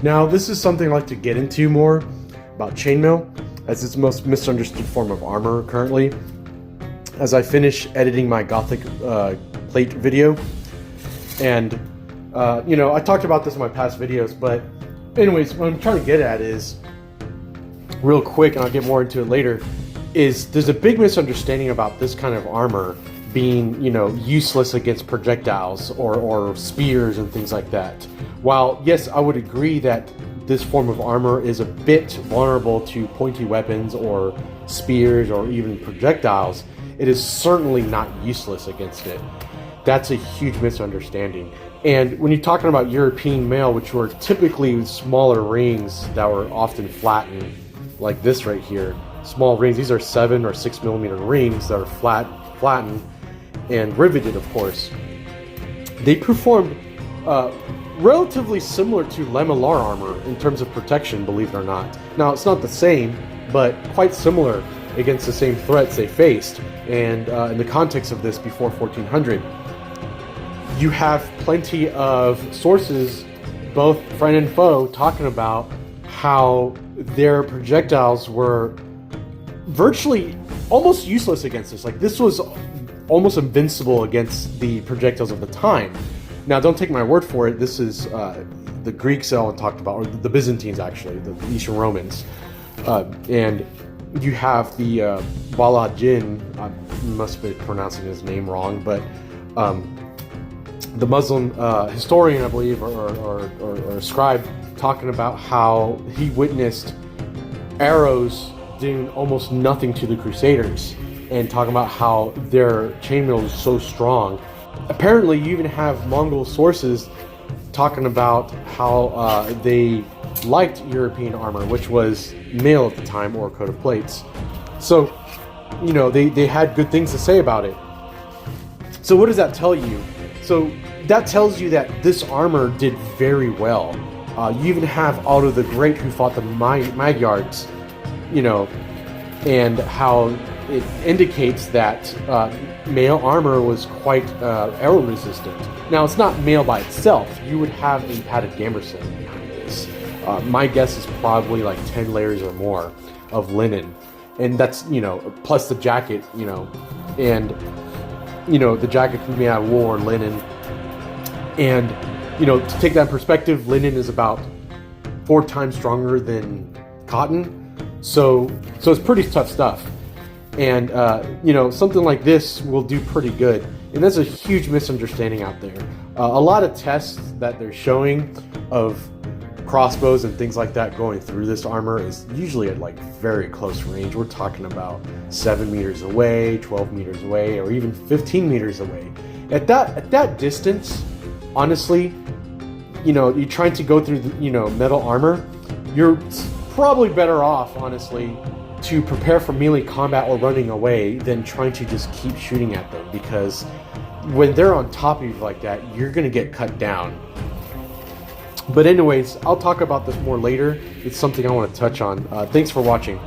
Now, this is something I'd like to get into more about chainmail, as it's the most misunderstood form of armor currently. As I finish editing my Gothic plate video, and I talked about this in my past videos, but anyways, what I'm trying to get at is, real quick, and I'll get more into it later, is there's a big misunderstanding about this kind of armor being, useless against projectiles or spears and things like that. While, yes, I would agree that this form of armor is a bit vulnerable to pointy weapons or spears or even projectiles, it is certainly not useless against it. That's a huge misunderstanding. And when you're talking about European mail, which were typically smaller rings that were often flattened, like this right here, small rings, these are 7 or 6 millimeter rings that are flattened and riveted, of course. They performed relatively similar to Lamellar armor in terms of protection, believe it or not. Now, it's not the same, but quite similar against the same threats they faced. And in the context of this, before 1400, you have plenty of sources, both friend and foe, talking about how their projectiles were virtually almost useless against this. Like, this was almost invincible against the projectiles of the time. Now, don't take my word for it. This is the Greeks Ellen talked about, or the Byzantines, actually, the Eastern Romans. And you have the Balajin, I must be pronouncing his name wrong, but the Muslim historian, I believe, or scribe, talking about how he witnessed arrows doing almost nothing to the Crusaders, and talking about how their chainmail was so strong. Apparently, you even have Mongol sources talking about how they liked European armor, which was mail at the time, or coat of plates. So, they had good things to say about it. So what does that tell you? So that tells you that this armor did very well. You even have Otto the Great, who fought the Magyars, and how it indicates that mail armor was quite arrow resistant. Now, it's not mail by itself. You would have a padded gambeson behind this. My guess is probably like 10 layers or more of linen. And that's, plus the jacket, and, the jacket can be made out of wool or linen. And, to take that in perspective, linen is about 4 times stronger than cotton. So it's pretty tough stuff. And, something like this will do pretty good. And that's a huge misunderstanding out there. A lot of tests that they're showing of crossbows and things like that going through this armor is usually at like very close range. We're talking about 7 meters away, 12 meters away, or even 15 meters away. At that distance, honestly, you're trying to go through metal armor, you're probably better off, honestly, to prepare for melee combat or running away than trying to just keep shooting at them, because when they're on top of you like that, you're gonna get cut down. But anyways, I'll talk about this more later. It's something I want to touch on. Thanks for watching.